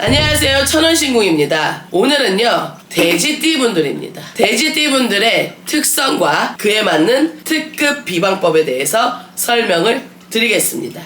안녕하세요, 천원신궁입니다. 오늘은요 돼지띠분들입니다. 돼지띠분들의 특성과 그에 맞는 특급 비방법에 대해서 설명을 드리겠습니다.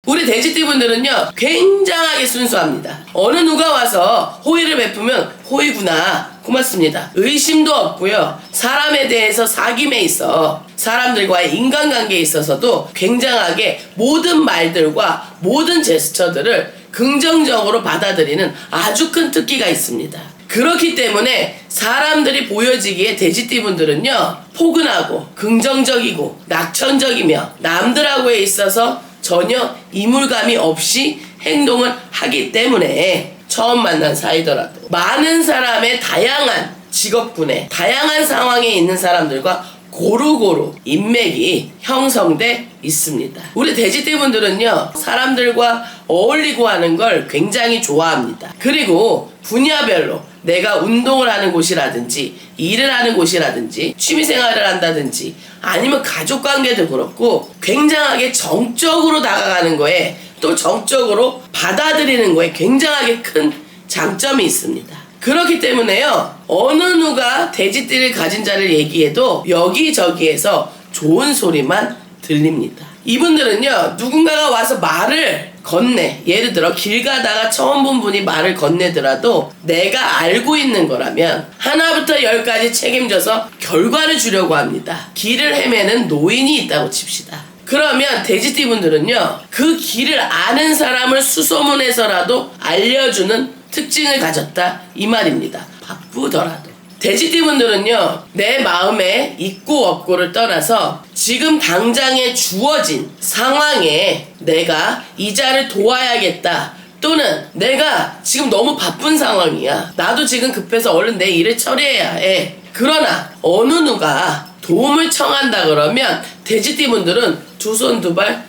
우리 돼지띠분들은요 굉장하게 순수합니다. 어느 누가 와서 호의를 베푸면 호의구나, 고맙습니다, 의심도 없고요. 사람에 대해서 사귐에 있어 사람들과의 인간관계에 있어서도 굉장하게 모든 말들과 모든 제스처들을 긍정적으로 받아들이는 아주 큰 특기가 있습니다. 그렇기 때문에 사람들이 보여지기에 돼지띠분들은요 포근하고 긍정적이고 낙천적이며 남들하고에 있어서 전혀 이물감이 없이 행동을 하기 때문에 처음 만난 사이더라도 많은 사람의 다양한 직업군에 다양한 상황에 있는 사람들과 고루고루 인맥이 형성돼 있습니다. 우리 돼지띠분들은요 사람들과 어울리고 하는 걸 굉장히 좋아합니다. 그리고 분야별로 내가 운동을 하는 곳이라든지 일을 하는 곳이라든지 취미생활을 한다든지 아니면 가족관계도 그렇고 굉장하게 정적으로 다가가는 거에 또 정적으로 받아들이는 거에 굉장하게 큰 장점이 있습니다. 그렇기 때문에요 어느 누가 돼지띠를 가진 자를 얘기해도 여기저기에서 좋은 소리만 들립니다. 이분들은요 누군가가 와서 말을 건네, 예를 들어 길 가다가 처음 본 분이 말을 건네더라도 내가 알고 있는 거라면 하나부터 10까지 책임져서 결과를 주려고 합니다. 길을 헤매는 노인이 있다고 칩시다. 그러면 돼지띠분들은요 그 길을 아는 사람을 수소문해서라도 알려주는 특징을 가졌다 이 말입니다. 바쁘더라도. 돼지띠분들은요 내 마음에 있고 없고를 떠나서 지금 당장에 주어진 상황에 내가 이 자를 도와야겠다, 또는 내가 지금 너무 바쁜 상황이야, 나도 지금 급해서 얼른 내 일을 처리해야 해, 그러나 어느 누가 도움을 청한다 그러면 돼지띠분들은 두 손 두 발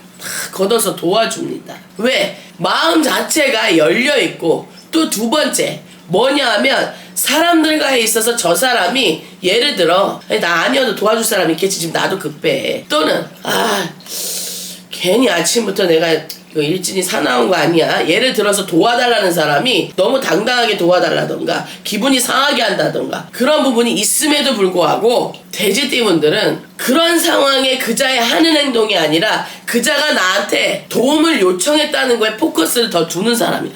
걷어서 도와줍니다. 왜? 마음 자체가 열려있고, 또 두 번째 뭐냐 하면 사람들과에 있어서 저 사람이 예를 들어 나 아니어도 도와줄 사람이 있겠지, 지금 나도 급해, 또는 괜히 아침부터 내가 일진이 사나운 거 아니야, 예를 들어서 도와달라는 사람이 너무 당당하게 도와달라던가 기분이 상하게 한다던가 그런 부분이 있음에도 불구하고 돼지띠분들은 그런 상황에 그자의 하는 행동이 아니라 그자가 나한테 도움을 요청했다는 거에 포커스를 더 두는 사람이,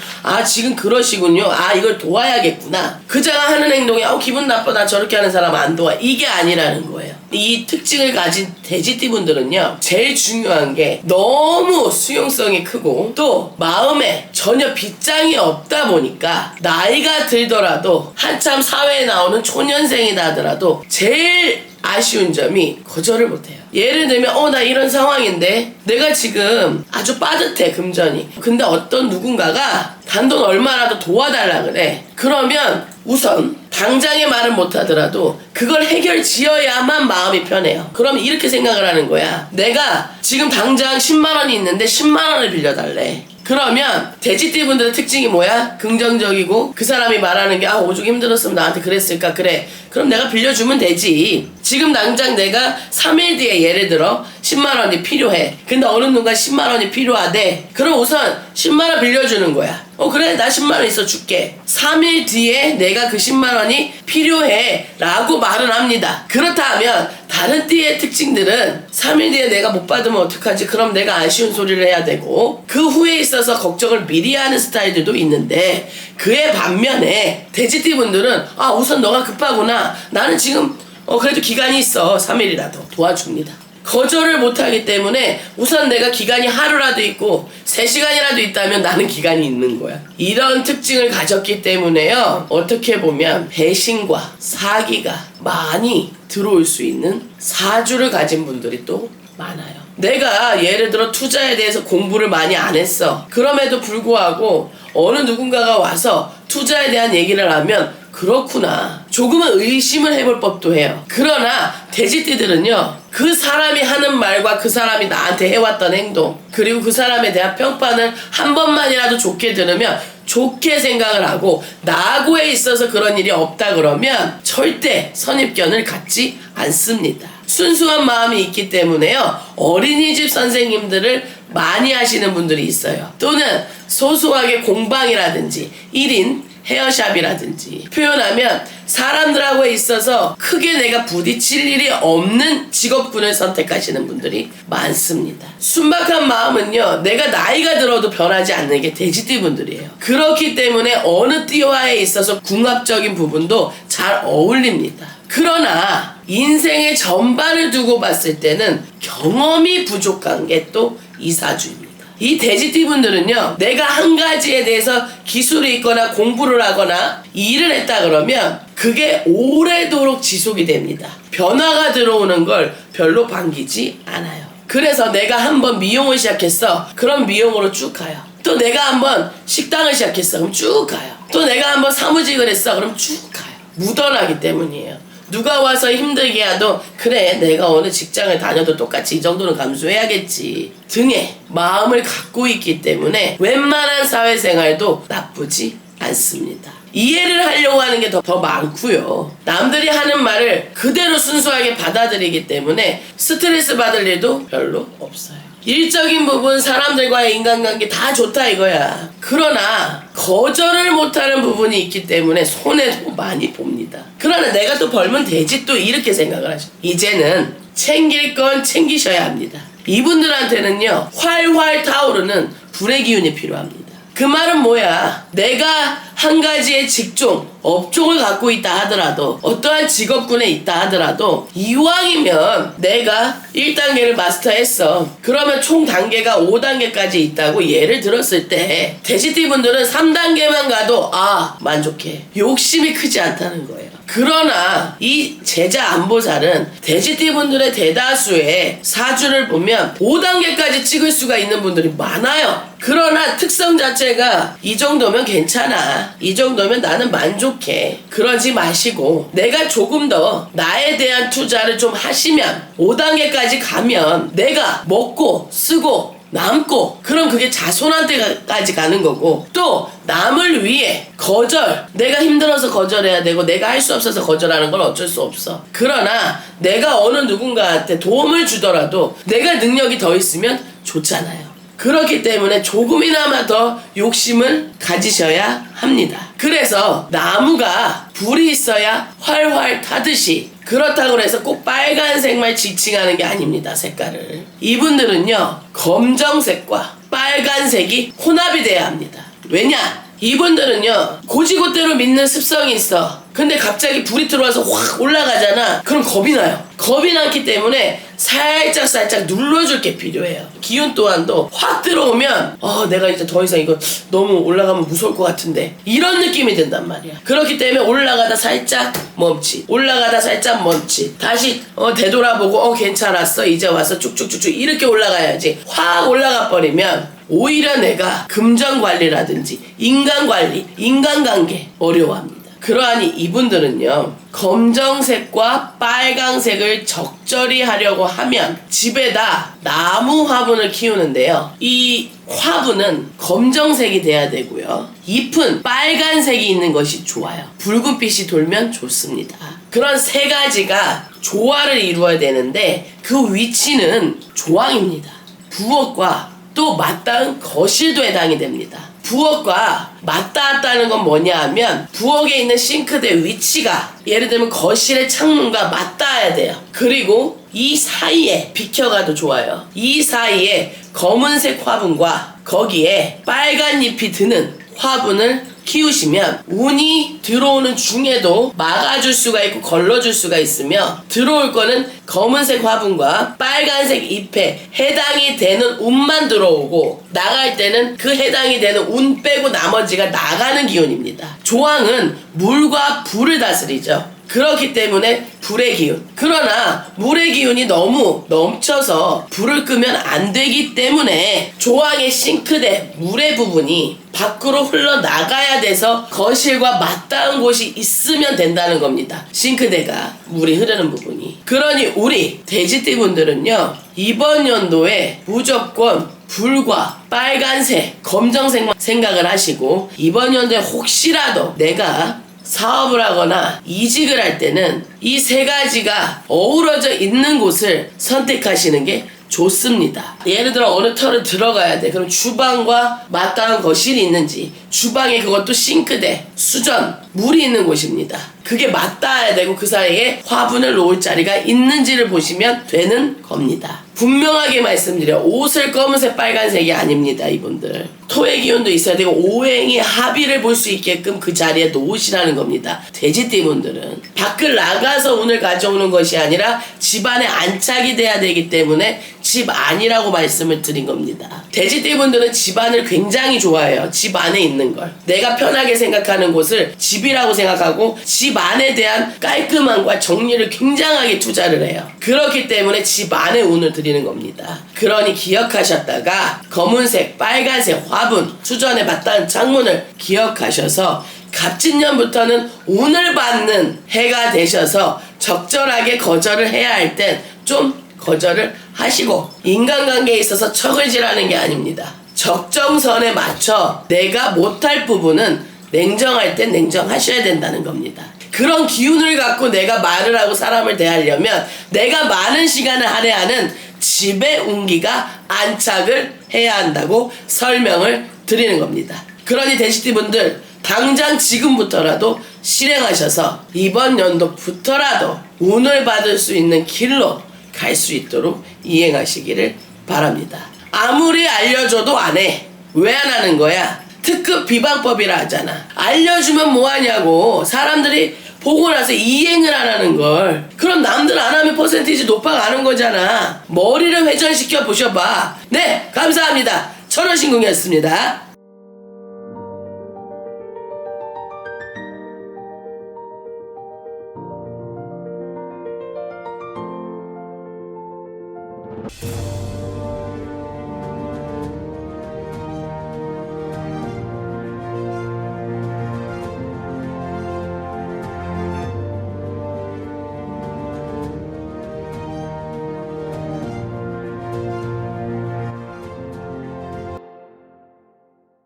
지금 그러시군요, 이걸 도와야겠구나, 그자가 하는 행동이 기분 나빠, 나 저렇게 하는 사람 안 도와, 이게 아니라는 거예요. 이 특징을 가진 돼지띠분들은요 제일 중요한 게 너무 수용성이 크고 또 마음에 전혀 빗장이 없다 보니까 나이가 들더라도 한참 사회에 나오는 초년생이다 하더라도 제일 아쉬운 점이 거절을 못해요. 예를 들면 나 이런 상황인데 내가 지금 아주 빠듯해, 금전이, 근데 어떤 누군가가 단돈 얼마라도 도와달라 그래. 그러면 우선 당장의 말은 못하더라도 그걸 해결 지어야만 마음이 편해요. 그러면 이렇게 생각을 하는 거야. 내가 지금 당장 10만원이 있는데 10만원을 빌려달래. 그러면 돼지띠분들의 특징이 뭐야? 긍정적이고 그 사람이 말하는 게 오죽 힘들었으면 나한테 그랬을까, 그래 그럼 내가 빌려주면 되지. 지금 당장 내가 3일 뒤에 예를 들어 10만원이 필요해. 근데 어느 누가 10만원이 필요하대. 그럼 우선 10만원 빌려주는 거야. 그래 나 10만원 있어 줄게. 3일 뒤에 내가 그 10만원이 필요해 라고 말은 합니다. 그렇다 하면 다른 띠의 특징들은 3일 뒤에 내가 못 받으면 어떡하지, 그럼 내가 아쉬운 소리를 해야 되고 그 후에 있어서 걱정을 미리 하는 스타일들도 있는데, 그에 반면에 돼지띠분들은 우선 너가 급하구나, 나는 지금 그래도 기간이 있어, 3일이라도 도와줍니다. 거절을 못하기 때문에 우선 내가 기간이 하루라도 있고 3시간이라도 있다면 나는 기간이 있는 거야. 이런 특징을 가졌기 때문에요 어떻게 보면 배신과 사기가 많이 들어올 수 있는 사주를 가진 분들이 또 많아요. 내가 예를 들어 투자에 대해서 공부를 많이 안 했어. 그럼에도 불구하고 어느 누군가가 와서 투자에 대한 얘기를 하면 그렇구나, 조금은 의심을 해볼 법도 해요. 그러나 돼지띠들은요 그 사람이 하는 말과 그 사람이 나한테 해왔던 행동 그리고 그 사람에 대한 평판을 한 번만이라도 좋게 들으면 좋게 생각을 하고 나하고에 있어서 그런 일이 없다 그러면 절대 선입견을 갖지 않습니다. 순수한 마음이 있기 때문에요 어린이집 선생님들을 많이 하시는 분들이 있어요. 또는 소소하게 공방이라든지 1인 헤어샵이라든지 표현하면 사람들하고 있어서 크게 내가 부딪힐 일이 없는 직업군을 선택하시는 분들이 많습니다. 순박한 마음은요, 내가 나이가 들어도 변하지 않는 게 돼지띠 분들이에요. 그렇기 때문에 어느 띠와에 있어서 궁합적인 부분도 잘 어울립니다. 그러나 인생의 전반을 두고 봤을 때는 경험이 부족한 게 또 이사주입니다. 이 돼지띠 분들은요, 내가 한 가지에 대해서 기술이 있거나 공부를 하거나 일을 했다 그러면 그게 오래도록 지속이 됩니다. 변화가 들어오는 걸 별로 반기지 않아요. 그래서 내가 한번 미용을 시작했어. 그럼 미용으로 쭉 가요. 또 내가 한번 식당을 시작했어. 그럼 쭉 가요. 또 내가 한번 사무직을 했어. 그럼 쭉 가요. 묻어나기 때문이에요. 누가 와서 힘들게 해도 그래, 내가 어느 직장을 다녀도 똑같이 이 정도는 감수해야겠지 등의 마음을 갖고 있기 때문에 웬만한 사회생활도 나쁘지 않습니다. 이해를 하려고 하는 게 더 많고요. 남들이 하는 말을 그대로 순수하게 받아들이기 때문에 스트레스 받을 일도 별로 없어요. 일적인 부분, 사람들과의 인간관계 다 좋다 이거야. 그러나 거절을 못하는 부분이 있기 때문에 손해도 많이 봅니다. 그러나 내가 또 벌면 되지, 또 이렇게 생각을 하죠. 이제는 챙길 건 챙기셔야 합니다. 이분들한테는요, 활활 타오르는 불의 기운이 필요합니다. 그 말은 뭐야? 내가 한 가지의 직종, 업종을 갖고 있다 하더라도, 어떠한 직업군에 있다 하더라도 이왕이면 내가 1단계를 마스터했어. 그러면 총 단계가 5단계까지 있다고 예를 들었을 때 돼지띠 분들은 3단계만 가도 만족해. 욕심이 크지 않다는 거예요. 그러나 이 제자 안보살은 돼지띠 분들의 대다수의 사주를 보면 5단계까지 찍을 수가 있는 분들이 많아요. 그러나 특성 자체가 이 정도면 괜찮아, 이 정도면 나는 만족해, 그러지 마시고 내가 조금 더 나에 대한 투자를 좀 하시면 5단계까지 가면 내가 먹고 쓰고 남고, 그럼 그게 자손한테까지 가는 거고, 또 남을 위해 거절, 내가 힘들어서 거절해야 되고 내가 할 수 없어서 거절하는 건 어쩔 수 없어. 그러나 내가 어느 누군가한테 도움을 주더라도 내가 능력이 더 있으면 좋잖아요. 그렇기 때문에 조금이나마 더 욕심을 가지셔야 합니다. 그래서 나무가 불이 있어야 활활 타듯이, 그렇다고 해서 꼭 빨간색만 지칭하는 게 아닙니다. 색깔을. 이분들은요, 검정색과 빨간색이 혼합이 돼야 합니다. 왜냐? 이분들은요, 고지고대로 믿는 습성이 있어. 근데 갑자기 불이 들어와서 확 올라가잖아. 그럼 겁이 나요. 겁이 나기 때문에 살짝 눌러줄 게 필요해요. 기운 또한도 확 들어오면 내가 이제 더 이상 이거 너무 올라가면 무서울 것 같은데, 이런 느낌이 든단 말이야. 그렇기 때문에 올라가다 살짝 멈칫, 올라가다 살짝 멈칫, 다시 되돌아보고 괜찮았어, 이제 와서 쭉쭉쭉쭉 이렇게 올라가야지. 확 올라가 버리면 오히려 내가 금전관리라든지 인간관리, 인간관계 어려워합니다. 그러하니 이분들은요, 검정색과 빨강색을 적절히 하려고 하면 집에다 나무 화분을 키우는데요, 이 화분은 검정색이 돼야 되고요, 잎은 빨간색이 있는 것이 좋아요. 붉은빛이 돌면 좋습니다. 그런 세 가지가 조화를 이루어야 되는데 그 위치는 조항입니다. 부엌과 또 맞닿은 거실도 해당이 됩니다. 부엌과 맞닿았다는 건 뭐냐 하면, 부엌에 있는 싱크대 위치가 예를 들면 거실의 창문과 맞닿아야 돼요. 그리고 이 사이에 비켜가도 좋아요. 이 사이에 검은색 화분과 거기에 빨간 잎이 드는 화분을 키우시면 운이 들어오는 중에도 막아줄 수가 있고 걸러줄 수가 있으며, 들어올 거는 검은색 화분과 빨간색 잎에 해당이 되는 운만 들어오고, 나갈 때는 그 해당이 되는 운 빼고 나머지가 나가는 기운입니다. 조항은 물과 불을 다스리죠. 그렇기 때문에 불의 기운. 그러나 물의 기운이 너무 넘쳐서 불을 끄면 안 되기 때문에 조항의 싱크대 물의 부분이 밖으로 흘러나가야 돼서 거실과 맞닿은 곳이 있으면 된다는 겁니다. 싱크대가 물이 흐르는 부분이. 그러니 우리 돼지띠 분들은요, 이번 연도에 무조건 불과 빨간색, 검정색만 생각을 하시고, 이번 연도에 혹시라도 내가 사업을 하거나 이직을 할 때는 이 세 가지가 어우러져 있는 곳을 선택하시는 게 좋습니다. 예를 들어 어느 터를 들어가야 돼. 그럼 주방과 마땅한 거실이 있는지, 주방에 그것도 싱크대, 수전, 물이 있는 곳입니다. 그게 맞닿아야 되고 그 사이에 화분을 놓을 자리가 있는지를 보시면 되는 겁니다. 분명하게 말씀드려, 옷을 검은색 빨간색이 아닙니다. 이분들 토의 기운도 있어야 되고 오행의 합의를 볼 수 있게끔 그 자리에 놓으시라는 겁니다. 돼지띠분들은 밖을 나가서 운을 가져오는 것이 아니라 집안에 안착이 돼야 되기 때문에 집 안이라고 말씀을 드린 겁니다. 돼지띠분들은 집안을 굉장히 좋아해요. 집 안에 있는 걸 내가 편하게 생각하는 곳을 집이라고 생각하고 집 안에 대한 깔끔함과 정리를 굉장하게 투자를 해요. 그렇기 때문에 집 안에 운을 드리는 겁니다. 그러니 기억하셨다가 검은색, 빨간색 화분, 수전에 맞닿은 창문을 기억하셔서 갑진년부터는 운을 받는 해가 되셔서 적절하게 거절을 해야 할 땐 좀 거절을 하시고, 인간관계에 있어서 척을질하는 게 아닙니다. 적정선에 맞춰 내가 못할 부분은 냉정할 땐 냉정하셔야 된다는 겁니다. 그런 기운을 갖고 내가 말을 하고 사람을 대하려면 내가 많은 시간을 할애하는 집의 운기가 안착을 해야 한다고 설명을 드리는 겁니다. 그러니 돼지띠분들 당장 지금부터라도 실행하셔서 이번 연도부터라도 운을 받을 수 있는 길로 갈 수 있도록 이행하시기를 바랍니다. 아무리 알려줘도 안 해. 왜 안 하는 거야? 특급 비방법이라 하잖아. 알려주면 뭐하냐고. 사람들이 보고 나서 이행을 안 하는 걸. 그럼 남들 안 하면 퍼센티지 높아가는 거잖아. 머리를 회전시켜 보셔봐. 네, 감사합니다. 천원신궁이었습니다.